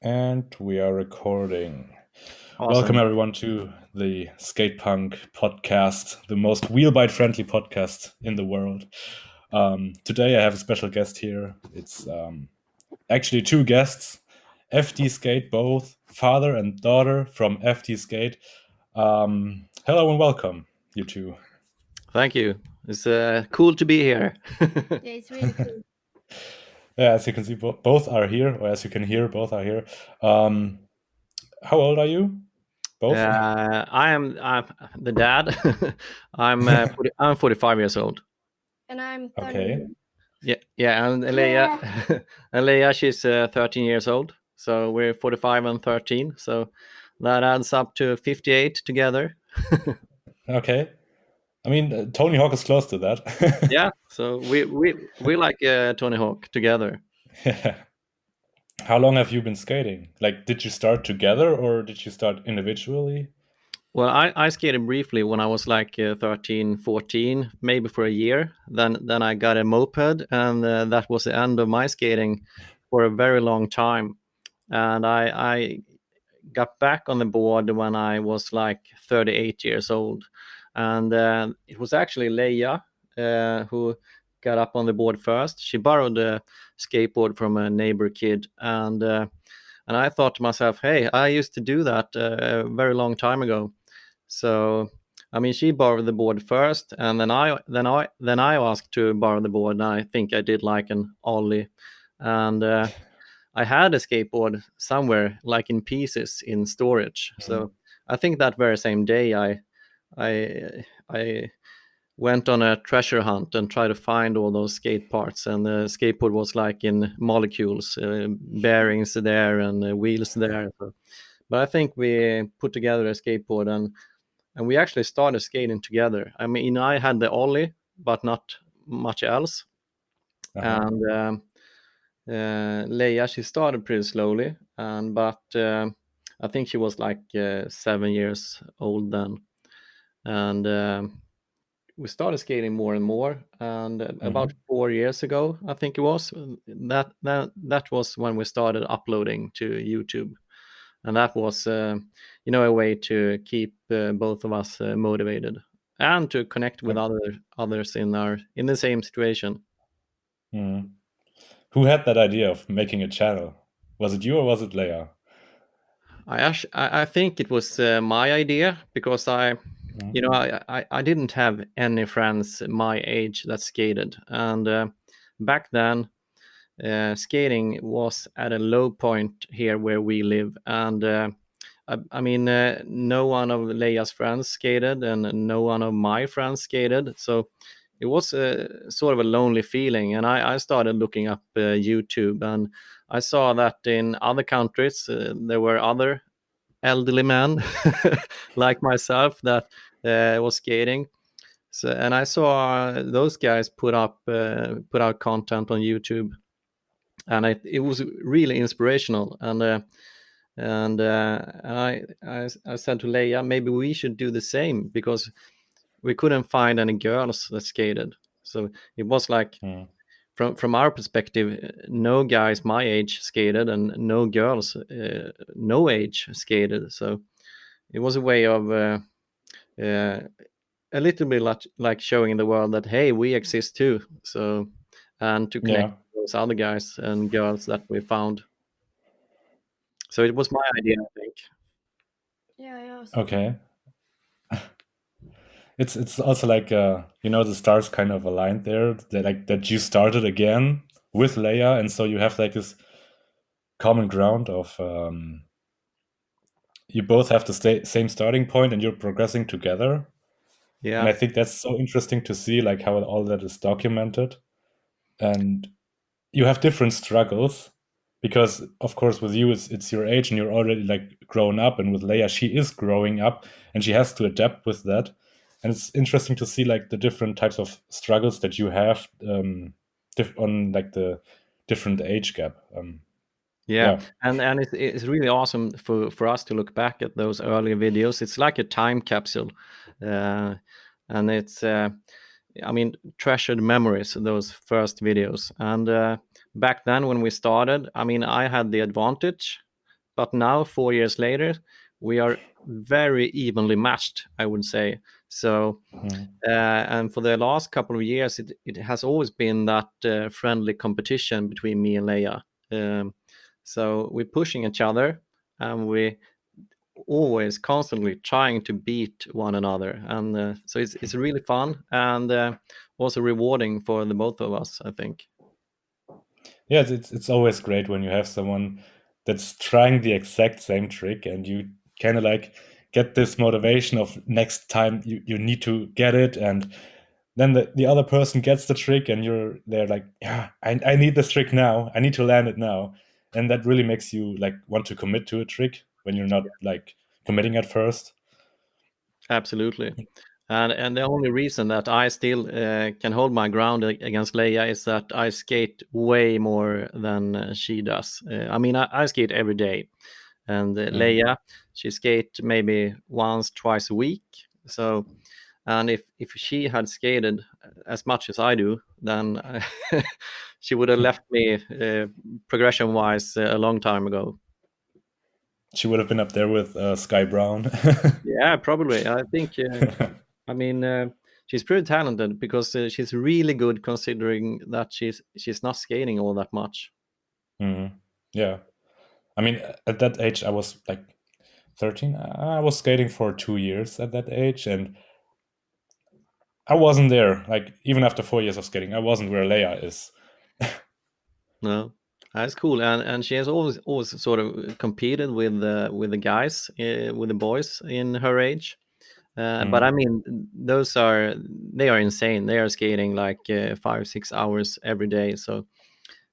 And we are recording. Welcome, Awesome. everyone, to the SkatePunk podcast, the most wheelbite friendly podcast in the world. Today, I have a special guest here. It's actually two guests, FD Skate, both father and daughter from FD Skate. Hello and welcome, you two. Thank you. It's cool to be here. Yeah, it's really cool. Yeah, as you can see, both are here, or as you can hear, both are here. Um, how old are you? Both? I'm the dad. I'm 45 years old. And I'm Okay. 30. Yeah, and Leyah, and Leyah, she's 13 years old. So we're 45 and 13. So that adds up to 58 together. Okay. I mean, Tony Hawk is close to that. Yeah. So we like Tony Hawk together. Yeah. How long have you been skating? Like, did you start together or did you start individually? Well, I skated briefly when I was like 13, 14, maybe for a year. Then I got a moped, and that was the end of my skating for a very long time. And I got back on the board when I was like 38 years old. And it was actually Leyah who got up on the board first. She borrowed a skateboard from a neighbor kid, and I thought to myself, hey, I used to do that a very long time ago. So, I mean, she borrowed the board first, and then I asked to borrow the board, and I think I did like an ollie, and I had a skateboard somewhere, like in pieces in storage. Mhm. So I think that very same day, I went on a treasure hunt and tried to find all those skate parts, and the skateboard was like in molecules, bearings there and wheels there. So, but I think we put together a skateboard, and we actually started skating together. I mean, I had the ollie, but not much else. Uh-huh. And Leyah, she started pretty slowly, and but I think she was like 7 years old then, and we started skating more and more. And about Mhm. 4 years ago, I think it was that was when we started uploading to YouTube, and that was a way to keep both of us motivated and to connect with others in the same situation. Mhm. Who had that idea of making a channel? Was it you or was it Leia? I think it was my idea because Mhm. I didn't have any friends my age that skated, and back then skating was at a low point here where we live, and I mean, no one of Leia's friends skated, and no one of my friends skated. So it was sort of a lonely feeling. And I started looking up YouTube, and I saw that in other countries there were other elderly men like myself that was skating. So, and I saw those guys put out content on YouTube, and it was really inspirational. And I said to Leyah, maybe we should do the same because we couldn't find any girls that skated. So it was like Mhm. from our perspective, no guys my age skated, and no girls no age skated. So it was a way of uh, a little bit like showing the world that hey, we exist too. So, and to connect Yeah. with those other guys and girls that we found. So it was my idea, I think. Yeah, I also think. Okay. It's also like the stars kind of aligned there. That like that you started again with Leia, and so you have like this common ground of you both have the same starting point, and you're progressing together. And Yeah. I think that's so interesting to see like how all that is documented. And you have different struggles because of course with you it's your age and you're already like grown up, and with Leia she is growing up and she has to adapt with that. And it's interesting to see like the different types of struggles that you have on like the different age gap. Yeah, Yeah. and it's really awesome for us to look back at those early videos. It's like a time capsule, uh, and it's I mean, treasured memories, those first videos. And back then when we started, I mean, I had the advantage but now 4 years later, we are very evenly matched, I would say. So, and for the last couple of years, it has always been that friendly competition between me and Leyah. So we're pushing each other, and we always constantly trying to beat one another, and so it's really fun and also rewarding for the both of us, I think. Yeah, it's always great when you have someone that's trying the exact same trick, and you kind of like get this motivation of next time you need to get it, and then the other person gets the trick, and they're like, yeah, I need this trick now, I need to land it now, and that really makes you like want to commit to a trick when you're not like committing at first. Absolutely. And the only reason that I still can hold my ground against Leyah is that I skate way more than she does. I mean, I skate every day, and Leyah, she skate maybe once, twice a week. So, and if she had skated as much as I do, then she would have left me progression-wise a long time ago. She would have been up there with Sky Brown. Yeah, probably. I think. I mean, she's pretty talented because she's really good considering that she's not skating all that much. Yeah, I mean, at that age, I was like 13. I was skating for 2 years at that age, and I wasn't there. Like even after 4 years of skating, I wasn't where Leyah is. No, that's cool, and she has always sort of competed with the guys, with the boys in her age. But I mean, they are insane. They are skating like 5-6 hours every day. So,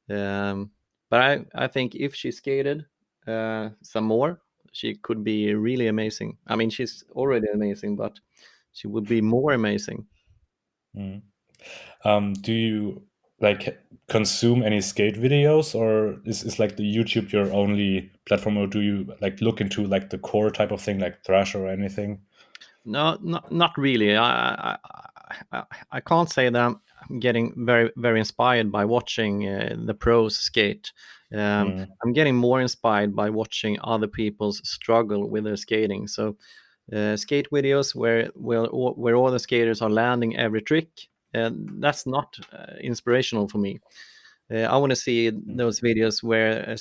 but I think if she skated some more, she could be really amazing. I mean, she's already amazing, but she would be more amazing. Do you like consume any skate videos, or is like the YouTube your only platform, or do you like look into like the core type of thing like thrash or anything? No, not really. I can't say that I'm getting very inspired by watching the pros skate. I'm getting more inspired by watching other people's struggle with their skating. So skate videos where all the skaters are landing every trick. That's not inspirational for me. I want to see those videos where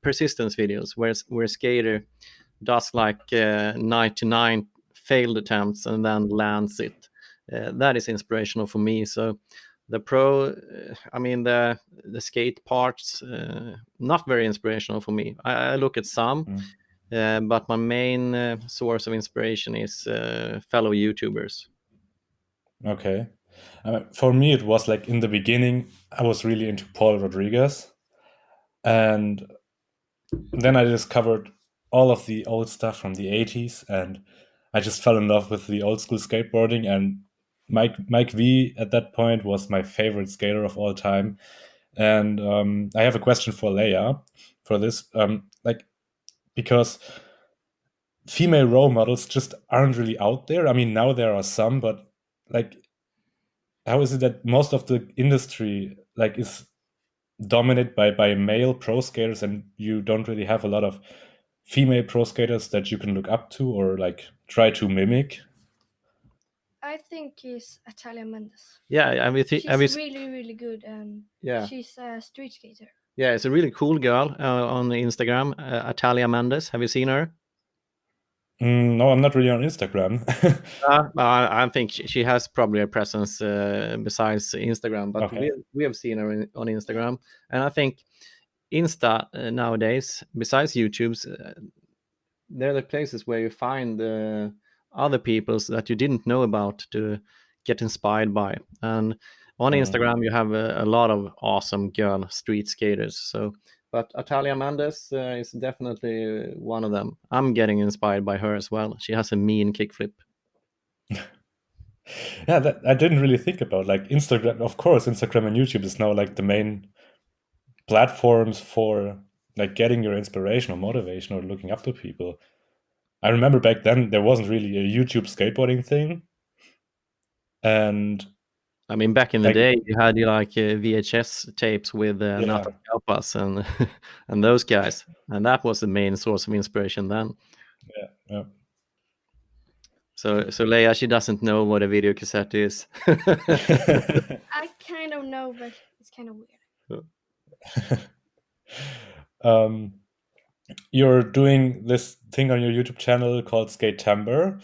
persistence videos where a skater does like 99 failed attempts and then lands it. That is inspirational for me. So the I mean the skate parts, not very inspirational for me. I look at some, but my main source of inspiration is fellow YouTubers. Okay. For me, it was like in the beginning, I was really into Paul Rodriguez, and then I discovered all of the old stuff from the 80s, and I just fell in love with the old school skateboarding. And Mike V at that point was my favorite skater of all time. And I have a question for Leyah for this, like because female role models just aren't really out there. I mean, now there are some, but like, how is it that most of the industry like is dominated by male pro skaters, and you don't really have a lot of female pro skaters that you can look up to or like try to mimic? I think it's Atalia Mendes. Yeah, She's really good, and yeah, she's a street skater. yeah, it's a really cool girl on Instagram, Atalia Mendes. Have you seen her? No, I'm not really on Instagram. I think she has probably a presence besides Instagram, but Okay. we have seen her on Instagram, and I think Insta nowadays, besides YouTube's, they're the places where you find other people's that you didn't know about to get inspired by. And on Instagram, you have a lot of awesome girl street skaters. So, but Atalia Mendes is definitely one of them. I'm getting inspired by her as well. She has a mean kickflip. Yeah, that I didn't really think about. Like Instagram, of course, Instagram and YouTube is now like the main platforms for like getting your inspiration or motivation or looking up to people. I remember back then there wasn't really a YouTube skateboarding thing, and I mean, back in the Like, day, you had like VHS tapes with Natas yeah, Kalpas and and those guys, and that was the main source of inspiration then. yeah. So Leyah, she doesn't know what a video cassette is. I kind of know, but it's kind of weird. You're doing this thing on your YouTube channel called Skatember.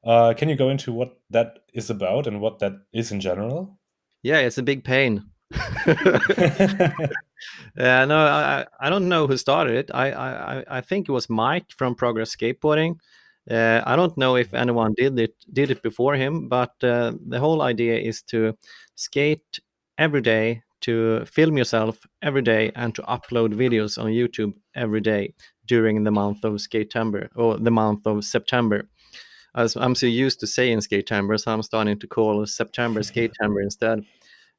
Can you go into what that is about and what that is in general? Yeah, it's a big pain. No, I don't know who started it. I think it was Mike from Progress Skateboarding. I don't know if anyone did it before him, but the whole idea is to skate every day, to film yourself every day, and to upload videos on YouTube every day during the month of Skatember or the month of September. As I'm so used to saying Skatember, so I'm starting to call September Skatember instead.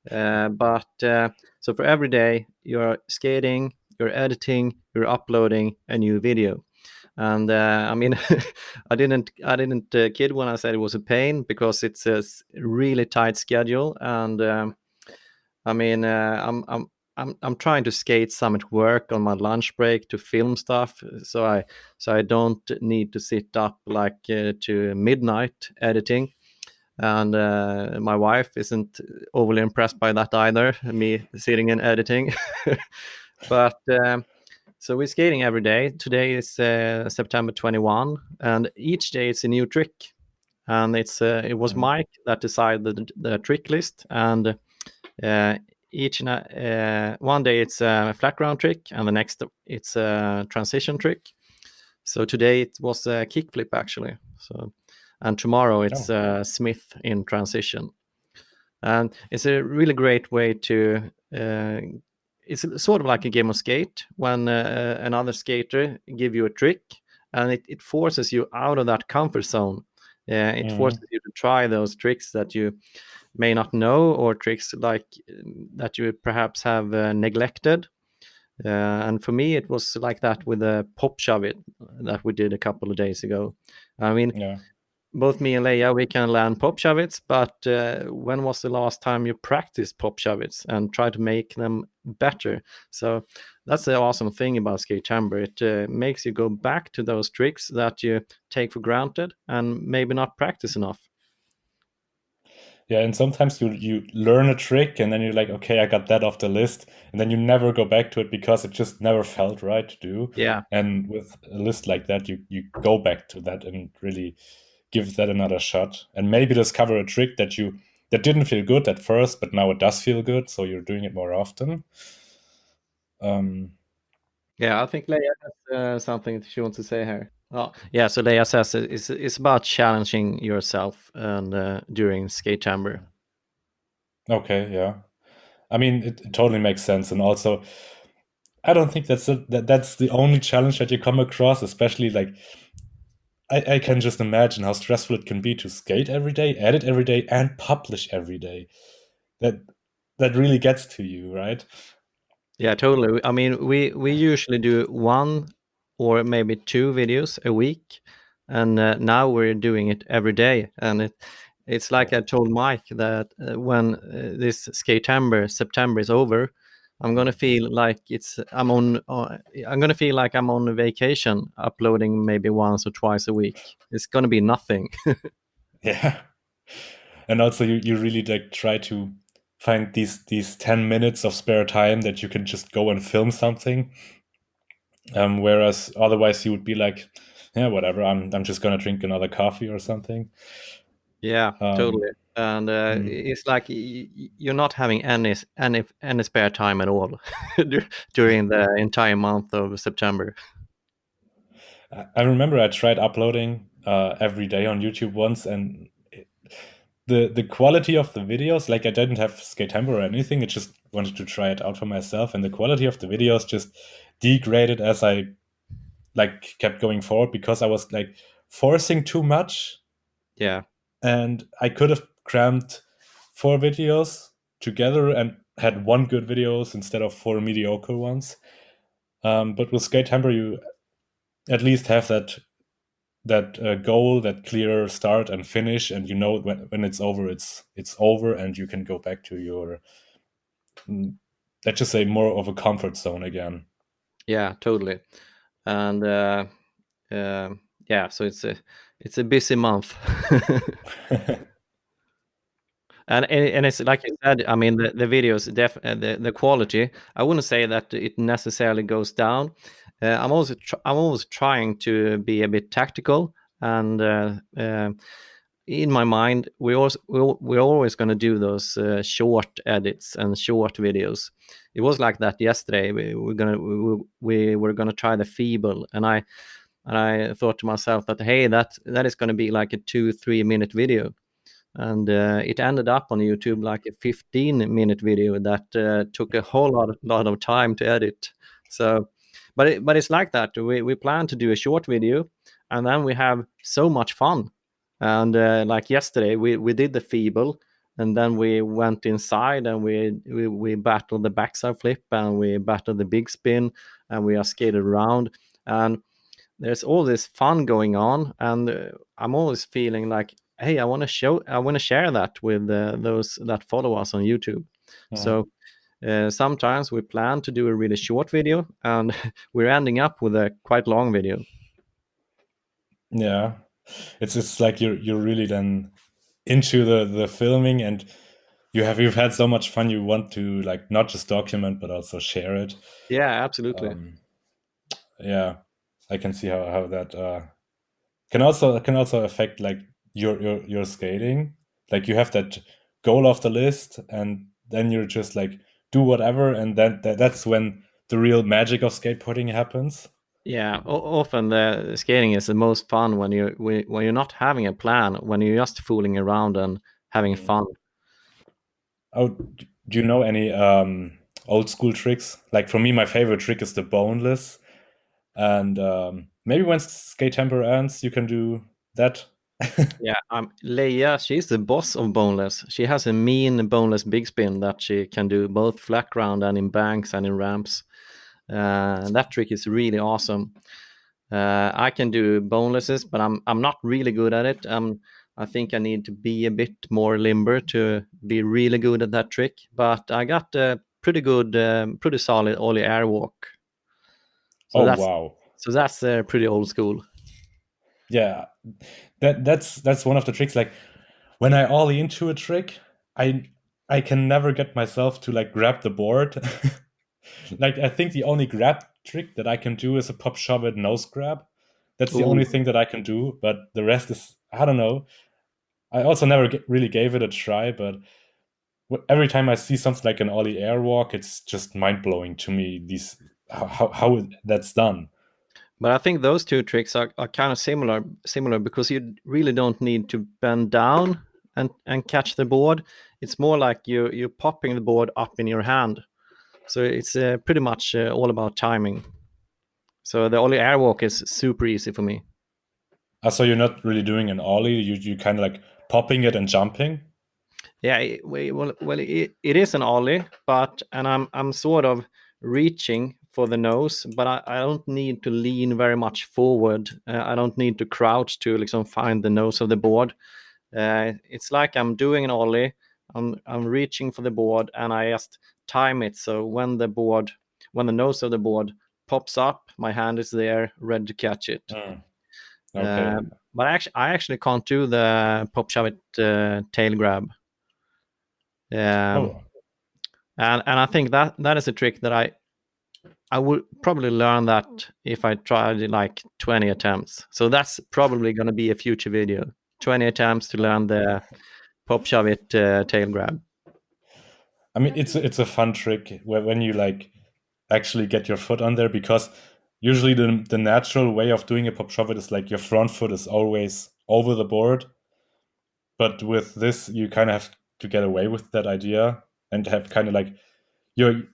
But so for every day, you're skating, you're editing, you're uploading a new video. And I mean, I didn't kid when I said it was a pain, because it's a really tight schedule. And I mean, I'm trying to skate some at work on my lunch break to film stuff, so I don't need to sit up like to midnight editing. And my wife isn't overly impressed by that either, me sitting and editing. But so we're skating every day. Today is September 21, and each day it's a new trick. And it was Mike that decided the trick list. And uh, one day it's a flat ground trick, and the next it's a transition trick. So today it was a kickflip actually. So, and tomorrow it's Smith in transition. And it's a really great way to. It's sort of like a game of skate when another skater give you a trick, and it forces you out of that comfort zone. It forces you to try those tricks that you may not know, or tricks like that you perhaps have neglected. And for me, it was like that with the pop shove it that we did a couple of days ago. I mean, Yeah. both me and Leyah, we can land pop shovits, but when was the last time you practiced pop shovits and try to make them better? So that's the awesome thing about Skatember. It makes you go back to those tricks that you take for granted and maybe not practice enough. Yeah, and sometimes you learn a trick and then you're like, okay, I got that off the list, and then you never go back to it because it just never felt right to do. Yeah. And with a list like that, you go back to that and really give that another shot, and maybe discover a trick that didn't feel good at first, but now it does feel good, so you're doing it more often. Yeah, I think Leyah has something she wants to say here. Oh, yeah. So Leyah says it's about challenging yourself and during Skatember. Okay, yeah. I mean, it totally makes sense, and also, I don't think that's the only challenge that you come across, especially like I can just imagine how stressful it can be to skate every day, edit every day, and publish every day. That that really gets to you, right? Yeah, totally. I mean, we usually do one or maybe two videos a week, and now we're doing it every day. And it's like I told Mike that when this Skatember September is over, I'm gonna feel like I'm gonna feel like I'm on a vacation, uploading maybe once or twice a week. It's gonna be nothing. Yeah. And also you really like try to find these 10 minutes of spare time that you can just go and film something. Whereas otherwise you would be like, yeah, whatever, I'm just gonna drink another coffee or something. Yeah, Um, totally. And mm. it's like you're not having any spare time at all during the entire month of September. I remember I tried uploading every day on YouTube once, and the quality of the videos, like I didn't have Skatember or anything, I just wanted to try it out for myself, and the quality of the videos just degraded as I like kept going forward, because I was like forcing too much, Yeah, and I could have crammed 4 videos together and had one good videos instead of 4 mediocre ones. But with Skatember, you at least have that goal, that clear start and finish, and you know when it's over, it's over, and you can go back to your, let's just say, more of a comfort zone again. Yeah, totally. And yeah, so it's a busy month. And it's like you said, I mean, the videos, the quality, I wouldn't say that it necessarily goes down. I'm always trying to be a bit tactical, and in my mind, we're always going to do those short edits and short videos. It was like that yesterday. We were gonna try the feeble, and I thought to myself that, hey, that is going to be like a 2-3 minute video, and it ended up on YouTube like a 15-minute video that took a whole lot of time to edit. So, but it's like that. We plan to do a short video, and then we have so much fun. And like yesterday, we did the feeble, and then we went inside and we battled the backside flip, and we battled the big spin, and we are skated around, and there's all this fun going on, and I'm always feeling like, hey, I want to share that with those that follow us on YouTube. So sometimes we plan to do a really short video, and we're ending up with a quite long video. Yeah, it's like you're really then into the filming, and you've had so much fun, you want to like not just document but also share it. Yeah, absolutely. Yeah, I can see how that can also affect like your skating. Like you have that goal off the list, and then you're just like do whatever, and then that's when the real magic of skateboarding happens. Yeah, often the skating is the most fun when you're not having a plan, when you're just fooling around and having fun. Oh, do you know any old school tricks? Like for me, my favorite trick is the boneless, and maybe when Skatember ends, you can do that. Yeah, Leyah, she's the boss of boneless. She has a mean boneless big spin that she can do both flat ground and in banks and in ramps. That trick is really awesome. I can do bonelesses, but I'm not really good at it. I think I need to be a bit more limber to be really good at that trick. But I got a pretty good, pretty solid ollie airwalk. So Oh that's wow. pretty old school. Yeah, that's one of the tricks. Like when I ollie into a trick, I can never get myself to like grab the board. Like I think the only grab trick that I can do is a pop shove it nose grab. That's the Ooh. only thing that I can do, but the rest is, I don't know. I also never really gave it a try, but every time I see something like an ollie airwalk, it's just mind blowing to me. These how that's done. But I think those two tricks are kind of similar because you really don't need to bend down and catch the board. It's more like you're popping the board up in your hand. So it's pretty much all about timing. So the ollie airwalk is super easy for me. So you're not really doing an ollie. You kind of like popping it and jumping. Yeah, it is an ollie, and I'm sort of reaching for the nose, but I don't need to lean very much forward. I don't need to crouch to like find the nose of the board. It's like I'm doing an ollie. I'm reaching for the board, and I just time it so when the nose of the board pops up, my hand is there, ready to catch it. Okay. But I actually can't do the pop shove it tail grab. Oh. And I think that is a trick that I would probably learn that if I tried like 20 attempts. So that's probably going to be a future video. 20 attempts to learn the pop shove it tail grab. I mean, it's a fun trick when you like actually get your foot on there, because usually the natural way of doing a pop shove it is like your front foot is always over the board. But with this, you kind of have to get away with that idea and have kind of like you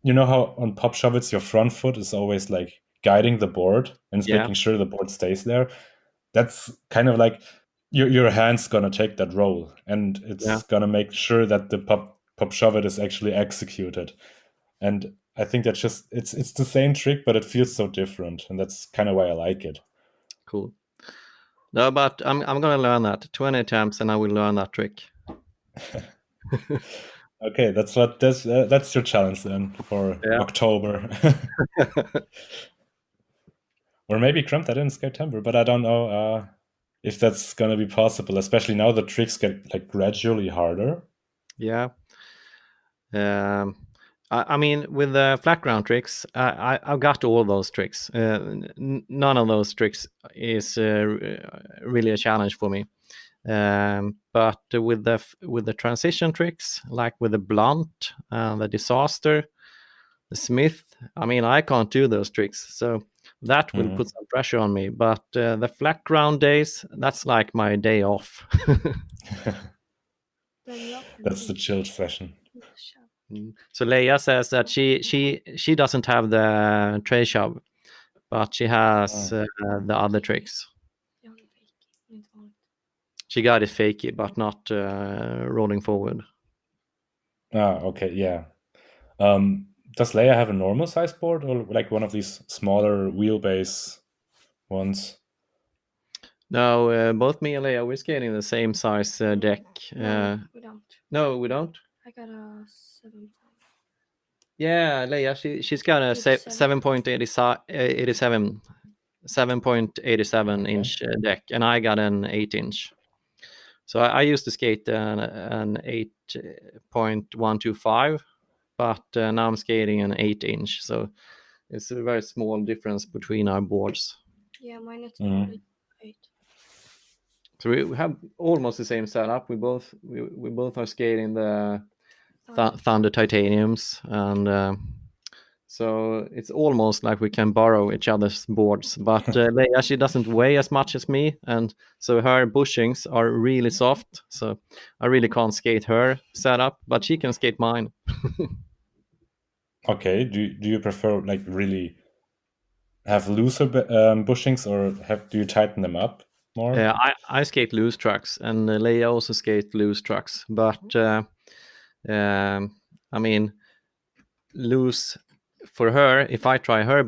know how on pop shove it's your front foot is always like guiding the board and it's making sure the board stays there. That's kind of like your hand's gonna take that role, and it's gonna make sure that the pop shove it is actually executed. And I think that's just it's the same trick, but it feels so different, and that's kind of why I like it. Cool. No, but I'm gonna learn that 20 attempts, and I will learn that trick. Okay, that's your challenge then for Yeah. October. Or maybe cramp that in Skatember, but I don't know if that's gonna be possible, especially now the tricks get like gradually harder. Yeah. I mean, with the flat ground tricks, I've got all those tricks. None of those tricks is really a challenge for me. But with the transition tricks, like with the blunt, the disaster, the smith, I mean, I can't do those tricks, so that will Mhm. put some pressure on me. But the flat ground days, that's like my day off. Then you often That's the do chill session. the shove. So Leyah says that she doesn't have the tray shove, but she has Oh. the other tricks. Jag har en fake. Inte vanligt. She got it fakey, but not rolling forward. Okay, yeah. Does Leia have a normal size board or like one of these smaller wheelbase ones? No, both me and Leyah, we're skating the same size deck. No, we don't. No, we don't. I got a 7. Yeah, Leyah, she's got a 87. 7.87 7.87 Okay. inch deck, and I got an 8 inch. So I used to skate an 8.125, but now I'm skating an 8 inch. So it's a very small difference between our boards. Yeah, mine is Mhm. 8. So we have almost the same setup. We both are skating the Thunder Titaniums, and so it's almost like we can borrow each other's boards. But Leyah, she doesn't weigh as much as me, and so her bushings are really soft. So I really can't skate her setup, but she can skate mine. Okay, do you prefer like really have looser bushings or do you tighten them up more? I skate loose trucks, and Leyah also skate loose trucks. But I mean, loose for her, if I try her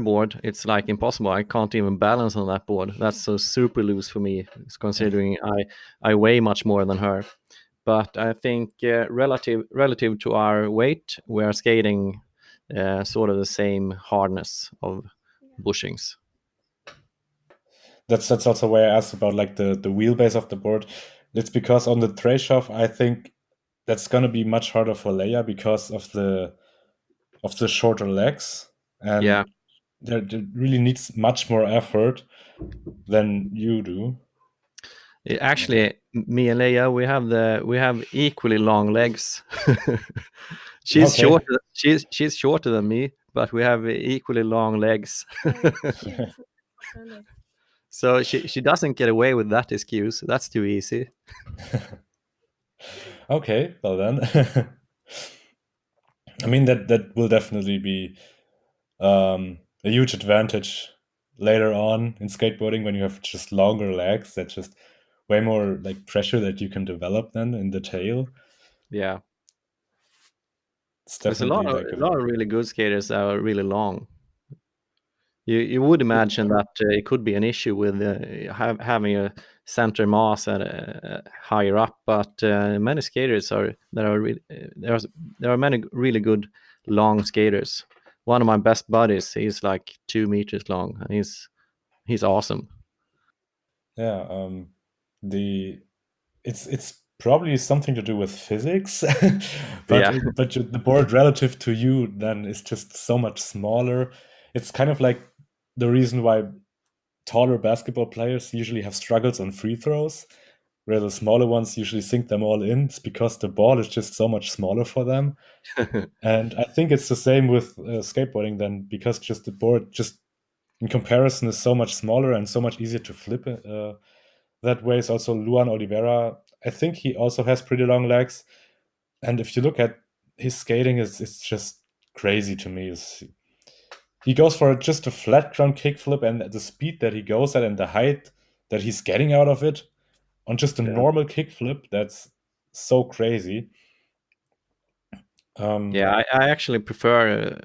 board, it's like impossible. I can't even balance on that board. That's so super loose for me, considering I weigh much more than her. But I think relative to our weight, we are skating sort of the same hardness of bushings. That's also why I asked about like the wheelbase of the board. It's because on the tray shove, I think that's gonna be much harder for Leia because of the shorter legs, Yeah, and there really needs much more effort than you do. actually, me and Leyah, we have equally long legs. Okay. She's shorter than me, but we have equally long legs. So she doesn't get away with that excuse. That's too easy. Okay, well then. I mean that will definitely be a huge advantage later on in skateboarding when you have just longer legs. That's just way more like pressure that you can develop then in the tail. Yeah, It's there's definitely like a lot of really good skaters that are really long. You would imagine that it could be an issue with having a center mass at higher up, but many skaters are there are really, there are many really good long skaters. One of my best buddies, he's like 2 meters long, and he's awesome. yeah. The it's probably something to do with physics, Yeah, the board relative to you then is just so much smaller. It's kind of like the reason why taller basketball players usually have struggles on free throws, where the smaller ones usually sink them all in. It's because the ball is just so much smaller for them. And I think it's the same with skateboarding then, because just the board just in comparison is so much smaller and so much easier to flip that way. Is also Luan Oliveira. I think he also has pretty long legs. And if you look at his skating, it's just crazy to me. He goes for just a flat ground kickflip, and the speed that he goes at and the height that he's getting out of it on just a yeah, normal kickflip, that's so crazy. Um, yeah. I actually prefer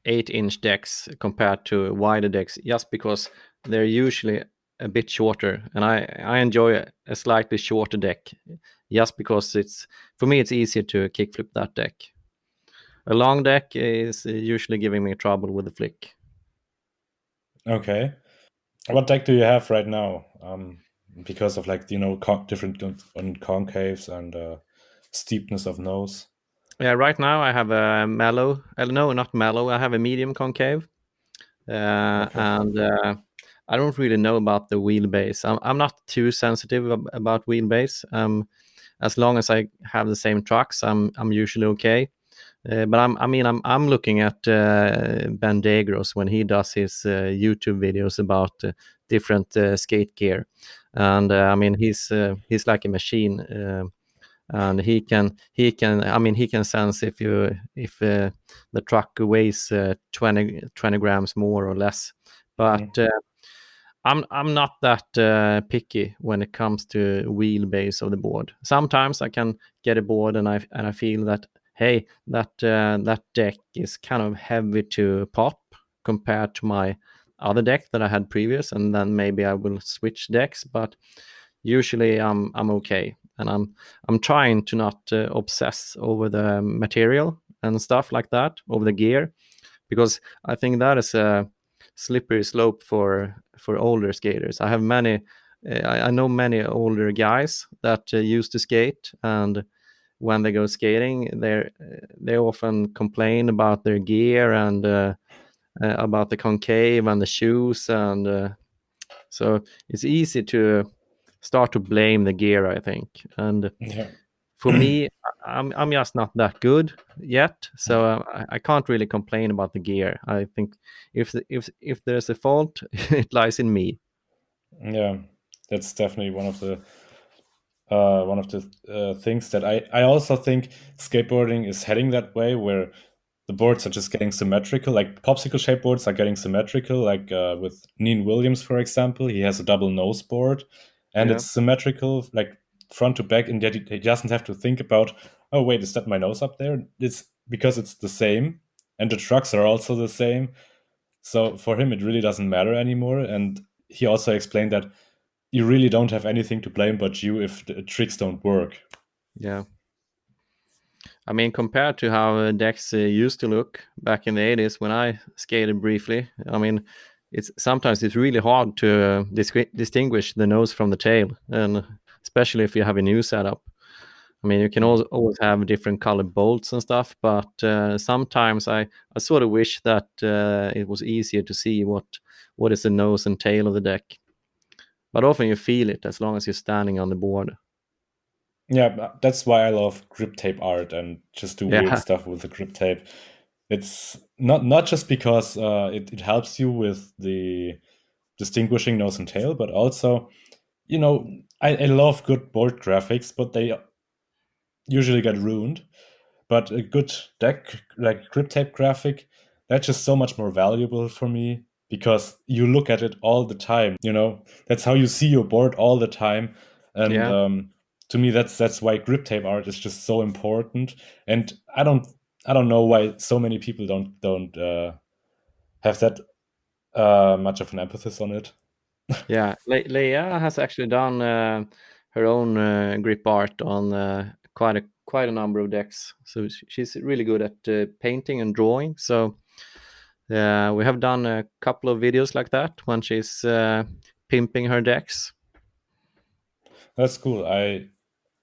8 inch decks compared to wider decks, just because they're usually a bit shorter, and I enjoy a slightly shorter deck, just because for me it's easier to kickflip that deck. A long deck is usually giving me trouble with the flick. Okay. What deck do you have right now? Because of like different on concaves and steepness of nose. Yeah, right now I have a mellow. No, not mellow. I have a medium concave, Okay. and I don't really know about the wheelbase. I'm not too sensitive about wheelbase. As long as I have the same trucks, I'm usually okay. But I'm looking at Ben Dagros when he does his YouTube videos about different skate gear, and he's like a machine, and he can sense if the truck weighs 20 grams more or less. But I'm not that picky when it comes to wheelbase of the board. Sometimes I can get a board and I feel that, hey, that deck is kind of heavy to pop compared to my other deck that I had previous, and then maybe I will switch decks. But usually I'm okay, and I'm trying to not obsess over the material and stuff like that, over the gear, because I think that is a slippery slope for older skaters. I have many, I know many older guys that used to skate, and when they go skating, they often complain about their gear and about the concave and the shoes, and so it's easy to start to blame the gear, I think. And Yeah. for me, I'm just not that good yet, so I can't really complain about the gear. I think if there's a fault, it lies in me. Yeah, that's definitely one of the things that I also think skateboarding is heading that way, where the boards are just getting symmetrical. Like popsicle shaped boards are getting symmetrical. Like with Neen Williams, for example, he has a double nose board, and Yeah, it's symmetrical, like front to back, and yet he doesn't have to think about, oh wait, is that my nose up there? It's because it's the same, and the trucks are also the same. So for him, it really doesn't matter anymore. And he also explained that you really don't have anything to blame but you if the tricks don't work. yeah. I mean, compared to how decks used to look back in the 80s when I skated briefly, I mean, it's really hard to distinguish the nose from the tail, and especially if you have a new setup. I mean, you can always have different colored bolts and stuff, but sometimes I sort of wish that it was easier to see what is the nose and tail of the deck. But often you feel it as long as you're standing on the board. Yeah, that's why I love grip tape art and just do weird Yeah, stuff with the grip tape. It's not just because it helps you with the distinguishing nose and tail, but also, I love good board graphics, but they usually get ruined. But a good deck, like grip tape graphic, that's just so much more valuable for me because you look at it all the time. That's how you see your board all the time. And yeah, to me, that's why grip tape art is just so important. And I don't know why so many people don't have that much of an emphasis on it. yeah. Leyah has actually done her own grip art on quite a number of decks. So she's really good at painting and drawing. So we have done a couple of videos like that when she's pimping her decks. That's cool. I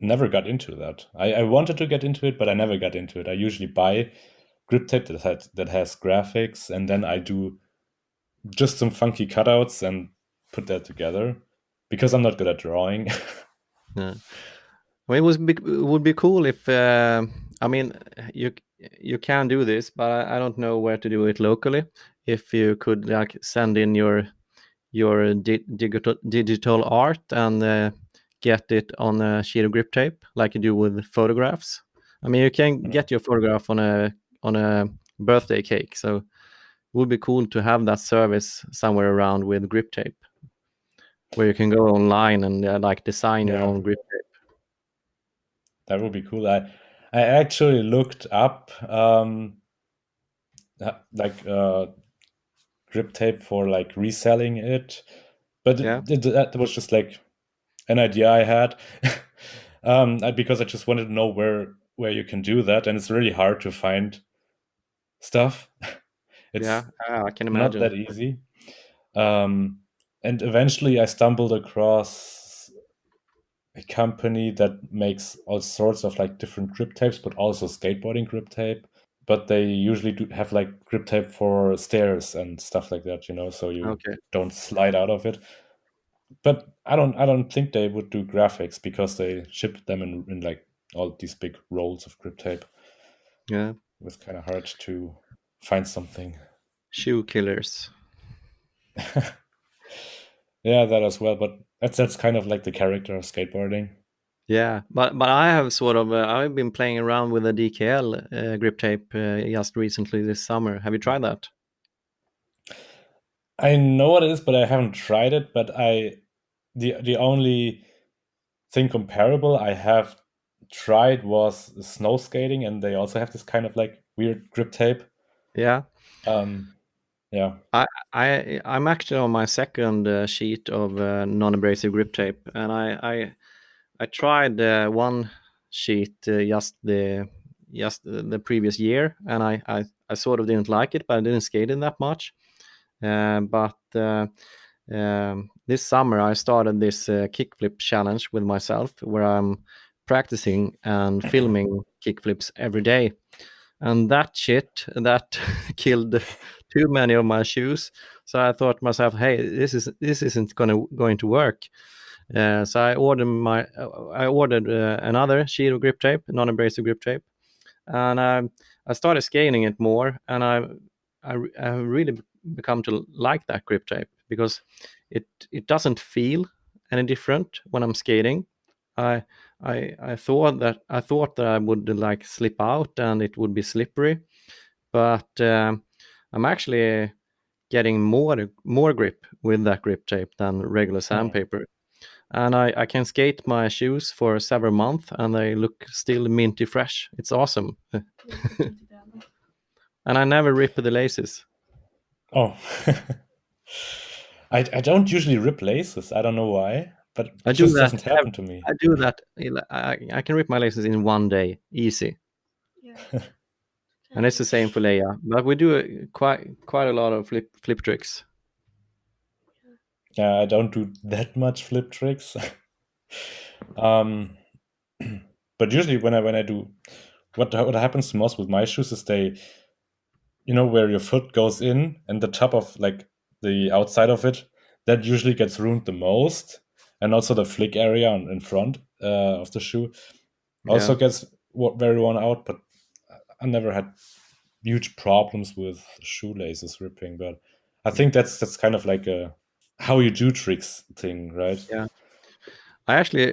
never got into that. I wanted to get into it, but I never got into it. I usually buy grip tape that has graphics, and then I do just some funky cutouts and put that together because I'm not good at drawing. Yeah. Well, it would be cool if I mean you you can do this, but I don't know where to do it locally. If you could like send in your digital art and get it on a sheet of grip tape like you do with photographs. I mean, you can get your photograph on a birthday cake, so it would be cool to have that service somewhere around with grip tape, where you can go online and like design your Yeah, own grip tape. that would be cool. I actually looked up like grip tape for like reselling it, But Yeah. that was just like an idea I had, because I just wanted to know where you can do that, and it's really hard to find stuff. It's I can not imagine. that easy. And eventually I stumbled across a company that makes all sorts of like different grip tapes, but also skateboarding grip tape. But they usually do have like grip tape for stairs and stuff like that, so you Okay. don't slide out of it. But I don't think they would do graphics because they ship them in like all these big rolls of grip tape. Yeah. It was kind of hard to find something. Shoe killers. Yeah, that as well. But that's kind of like the character of skateboarding. Yeah, but I have sort of I've been playing around with a DKL grip tape just recently this summer. Have you tried that? I know what it is, but I haven't tried it. But the only thing comparable I have tried was snow skating, and they also have this kind of like weird grip tape. Yeah. Yeah. I'm actually on my second sheet of non-abrasive grip tape, and I tried one sheet just the previous year, and I sort of didn't like it, but I didn't skate it that much. But this summer I started this kickflip challenge with myself, where I'm practicing and filming kickflips every day, and that shit that killed too many of my shoes. So I thought to myself, hey, this isn't going to work. So I ordered another sheet of grip tape, non-abrasive grip tape, and I started skating it more, and I really become to like that grip tape because it doesn't feel any different when I'm skating. I I thought that I would like slip out and it would be slippery, but I'm actually getting more grip with that grip tape than regular sandpaper. And I can skate my shoes for several months and they look still minty fresh. It's awesome. And I never rip the laces. Oh. I don't usually rip laces. I don't know why, but I it do just that. doesn't happen to me. I do that. I can rip my laces in one day, easy. Yeah. And it's the same for Leyah. But we do quite a lot of flip tricks. Yeah, I don't do that much flip tricks. um, but usually when I do, what happens most with my shoes is they, where your foot goes in and the top of like the outside of it, that usually gets ruined the most, and also the flick area in front of the shoe also Yeah. gets very worn out. But I never had huge problems with shoelaces ripping. But I think that's kind of like a how you do tricks thing, right? Yeah. I actually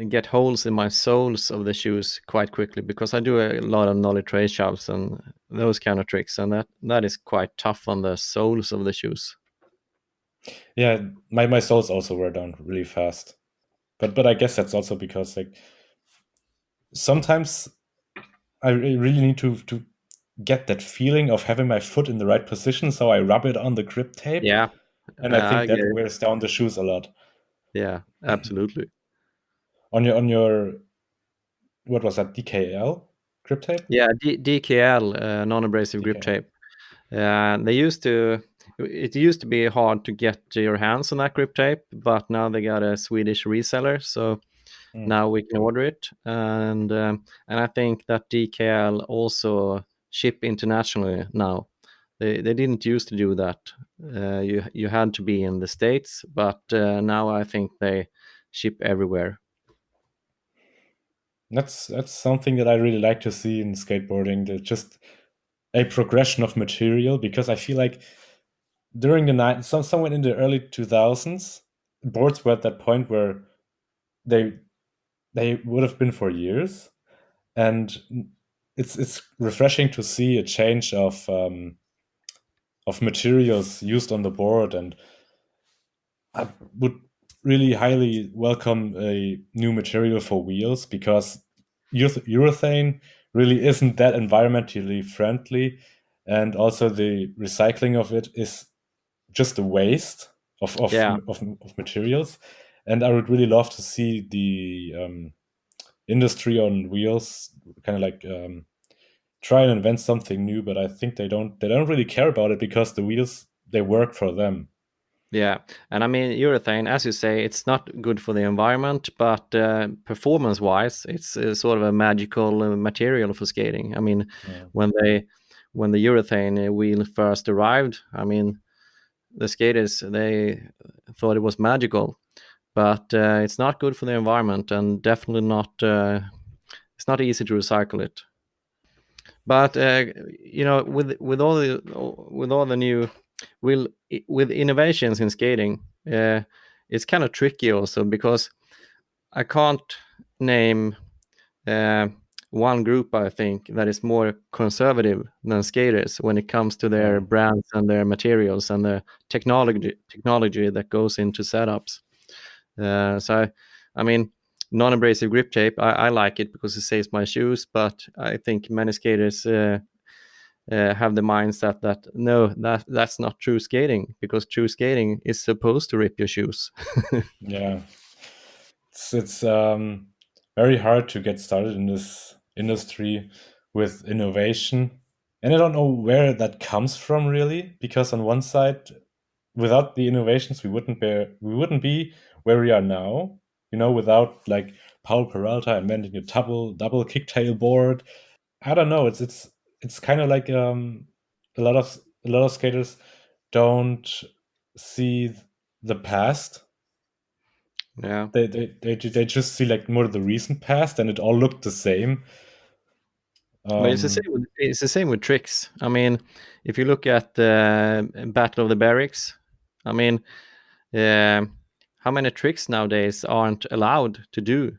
get holes in my soles of the shoes quite quickly because I do a lot of nollie tray shoves and those kind of tricks, and that is quite tough on the soles of the shoes. Yeah, my soles also wear down really fast. But I guess that's also because like sometimes I really need to get that feeling of having my foot in the right position, so I rub it on the grip tape, Yeah, and I I think get that it. wears down the shoes a lot. Yeah, absolutely. On your what was that, DKL grip tape? Yeah, DKL, non-abrasive grip DKL. tape. It used to be hard to get your hands on that grip tape, but now they got a Swedish reseller, so Mm. now we can order it. And I think that DKL also ship internationally now. They didn't used to do that. You had to be in the States, but now I think they ship everywhere. That's something that I really like to see in skateboarding. That just a progression of material, because I feel like during the somewhere in the early 2000s, boards were at that point where they they would have been for years, and it's refreshing to see a change of materials used on the board. And I would really highly welcome a new material for wheels, because urethane really isn't that environmentally friendly, and also the recycling of it is just a waste. Yeah. of materials. And I would really love to see the industry on wheels kind of like try and invent something new, but I think they don't really care about it because the wheels, they work for them. Yeah, and I mean urethane, as you say, it's not good for the environment, but performance-wise, it's sort of a magical material for skating. I mean, Yeah. when the urethane wheel first arrived, I mean, the skaters they thought it was magical, but it's not good for the environment, and definitely not. It's not easy to recycle it. But with all the new will with innovations in skating, it's kind of tricky also because I can't name uh, one group I think that is more conservative than skaters when it comes to their Yeah. brands and their materials and the technology that goes into setups. I mean, non-abrasive grip tape. I like it because it saves my shoes, but I think many skaters have the mindset that no, that's not true skating because true skating is supposed to rip your shoes. Yeah. It's very hard to get started in this industry with innovation. And I don't know where that comes from really, because on one side, without the innovations, we wouldn't be where we are now. You know, without like Paul Peralta inventing a double kicktail board. I don't know. It's kind of like a lot of skaters don't see the past. Yeah. They just see like more the recent past, and it all looked the same. But Um, it's the same with tricks. I mean, if you look at the Battle of the Barracks, I mean, uh, how many tricks nowadays aren't allowed to do?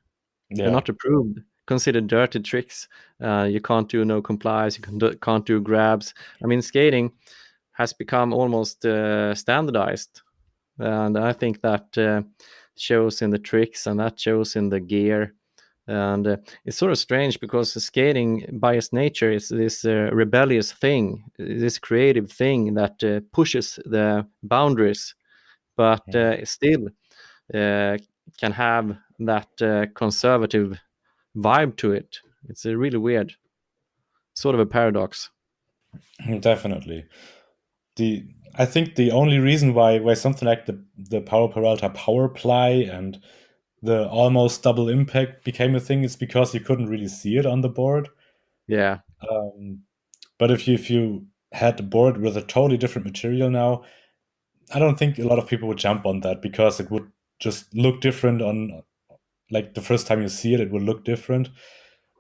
They're yeah, not approved, considered dirty tricks. You can't do no complies, can't do grabs. I mean, skating has become almost standardized, and I think that shows in the tricks and that shows in the gear. And it's sort of strange because skating by its nature is this rebellious thing, this creative thing that pushes the boundaries, but mm, still uh, can have that conservative vibe to it. It's really weird, sort of a paradox. definitely. The I think the only reason why something like the Power Peralta power ply and the almost double impact became a thing is because you couldn't really see it on the board. Yeah, Um, but if you had a board with a totally different material now, I don't think a lot of people would jump on that because it would just look different on like the first time you see it, it will look different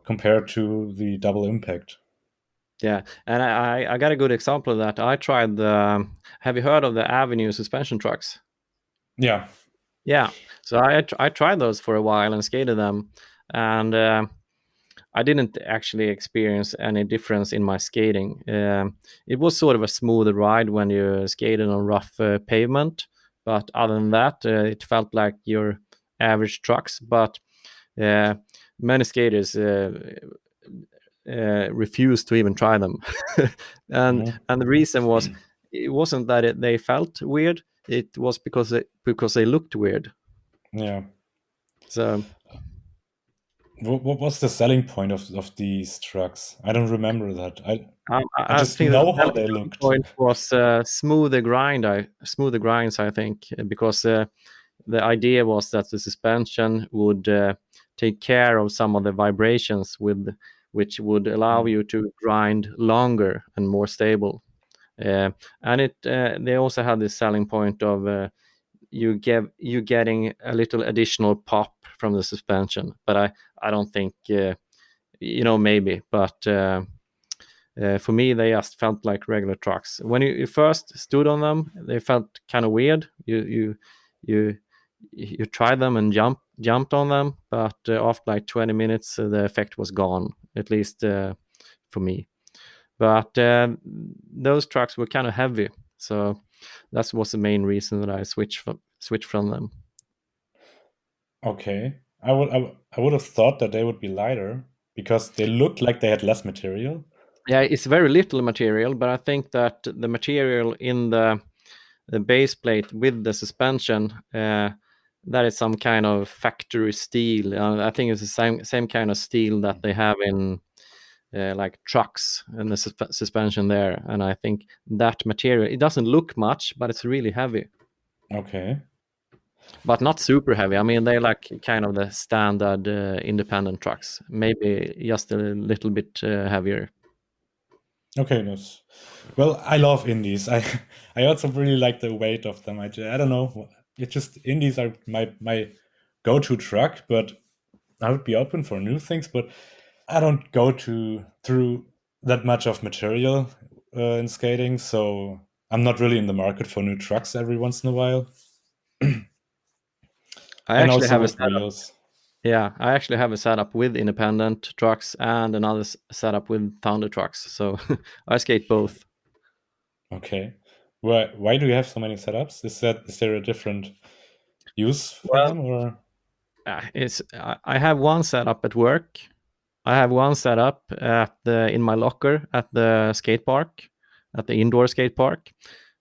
compared to the double impact. yeah, and I got a good example of that. I tried the. Have you heard of the Avenue suspension trucks? Yeah. Yeah, so I tried those for a while and skated them, and I didn't actually experience any difference in my skating. It was sort of a smoother ride when you skated on rough pavement, but other than that, it felt like your average trucks. But uh, many skaters refused to even try them, Mhm. and the reason was it wasn't that they felt weird; it was because they looked weird. Yeah. So What was the selling point of these trucks? I don't remember that. I I just think the know how they selling looked. point was smoother grinds. I think because the idea was that the suspension would take care of some of the vibrations which would allow Mm. you to grind longer and more stable. Uh, and it they also had this selling point of you getting a little additional pop from the suspension. But I don't think maybe, but. For me, they just felt like regular trucks. When you first stood on them, they felt kind of weird. You you tried them and jumped on them, but after like 20 minutes, the effect was gone. At least for me. But those trucks were kind of heavy, so that was the main reason that I switched from them. Okay. I would have thought that they would be lighter because they looked like they had less material. Yeah, it's very little material, but I think that the material in the base plate with the suspension, that is some kind of factory steel. I think it's the same kind of steel that they have in like trucks and the suspension there. And I think that material, it doesn't look much, but it's really heavy. Okay. But not super heavy. I mean, they're like kind of the standard independent trucks, maybe just a little bit heavier. Okay, that's well. I love indies. I also really like the weight of them. I don't know. It just indies are my go-to truck, but I would be open for new things. But I don't go through that much of material in skating, so I'm not really in the market for new trucks every once in a while. I And actually also have a with setup. wheels. Yeah, I actually have a setup with independent trucks and another setup with Thunder trucks. So I skate both. Okay. Why do you have so many setups? Is there a different use for Well, them or? I have one setup at work. I have one setup in my locker at the skate park, at the indoor skate park,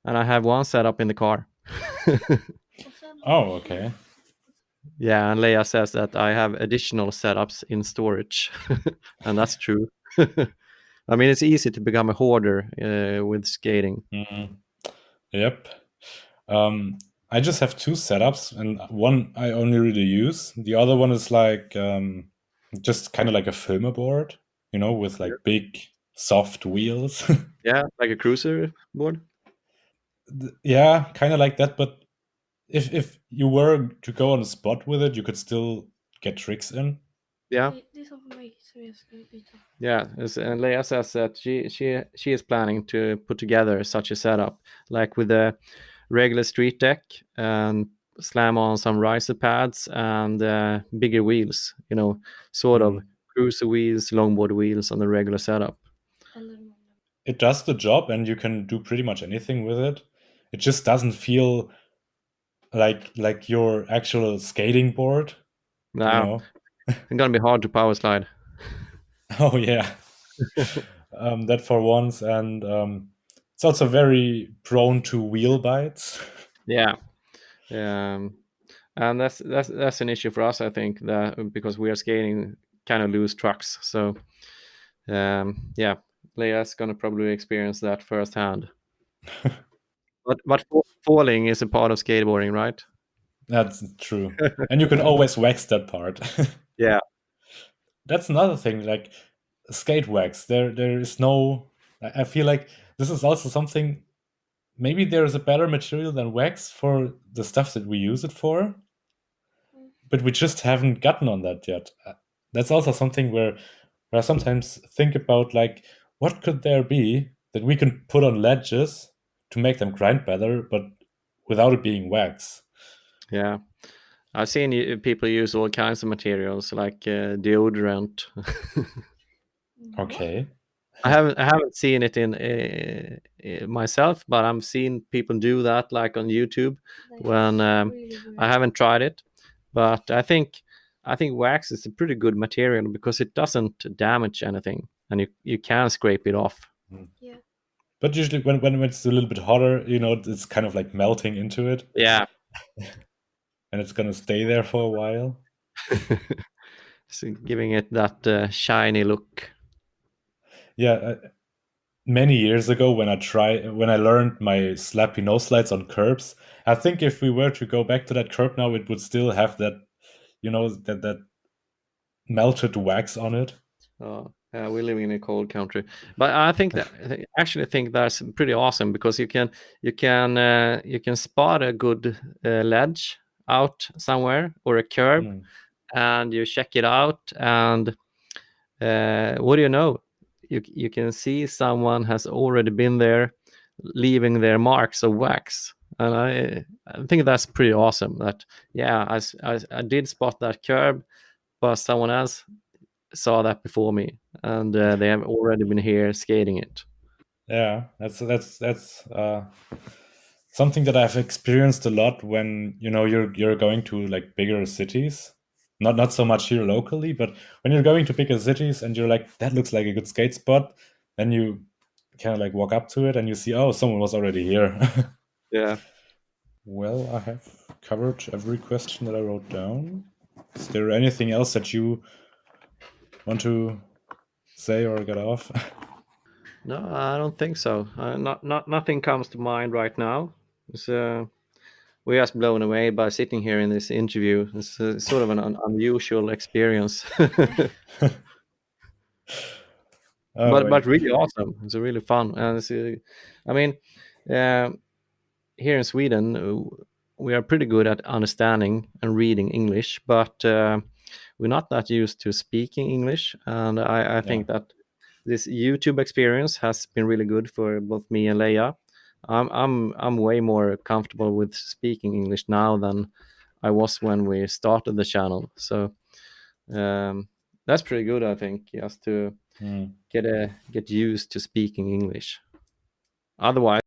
and I have one setup in the car. Oh, okay. Yeah, and Leyah says that I have additional setups in storage, and that's true. I mean, it's easy to become a hoarder with skating. Mhm. Yep. I just have two setups, and one I only really use. The other one is like just kind of like a filmer board, with like big soft wheels. Yeah, like a cruiser board. Yeah, kind of like that. But if you were to go on a spot with it, you could still get tricks in. Yeah. Yeah, and Leyah says that she is planning to put together such a setup, like with a regular street deck and slam on some riser pads and bigger wheels. Sort of cruiser wheels, longboard wheels on the regular setup. It does the job, and you can do pretty much anything with it. It just doesn't feel like your actual skating board, Now, it's gonna be hard to power slide. Oh yeah. That for once, and it's also very prone to wheel bites. Yeah, and that's an issue for us, I think, that because we are skating kind of loose trucks. So, yeah, Leyah's gonna probably experience that firsthand. But falling is a part of skateboarding, right? That's true. And you can always wax that part. Yeah. That's another thing, like skate wax. There is no. I feel like this is also something. Maybe there is a better material than wax for the stuff that we use it for, but we just haven't gotten on that yet. That's also something where I sometimes think about, like, what could there be that we can put on ledges to make them grind better, but without it being wax. Yeah, I've seen people use all kinds of materials like deodorant. Okay. I haven't seen it in myself, but I've seen people do that, like on YouTube. When I haven't tried it, but I think wax is a pretty good material because it doesn't damage anything, and you can scrape it off. Yeah. But usually when it's a little bit hotter, it's kind of like melting into it. Yeah. And it's gonna stay there for a while. So giving it that shiny look. Yeah, many years ago when I learned my slappy no slides on curbs, I think if we were to go back to that curb now, it would still have that, that melted wax on it. Yeah, we're living in a cold country, but I actually think that's pretty awesome because you can spot a good ledge out somewhere or a curb, and you check it out, and what do you know? You can see someone has already been there, leaving their marks of wax, and I think that's pretty awesome. That I did spot that curb, but someone else saw that before me, and they have already been here skating it. Yeah, that's something that I've experienced a lot when you're going to like bigger cities. Not so much here locally, but when you're going to bigger cities and you're like, that looks like a good skate spot, then you kind of like walk up to it and you see, oh, someone was already here. Yeah. Well, I have covered every question that I wrote down. Is there anything else that you want to say or get off? No, I don't think so. Nothing comes to mind right now. We're just blown away by sitting here in this interview. It's sort of an unusual experience, Oh, but really awesome. It's really fun, and I mean, uh, here in Sweden, we are pretty good at understanding and reading English, but we're not that used to speaking English. And I think that this YouTube experience has been really good for both me and Leyah. I'm way more comfortable with speaking English now than I was when we started the channel. So that's pretty good, I think, just to get used to speaking English. Otherwise,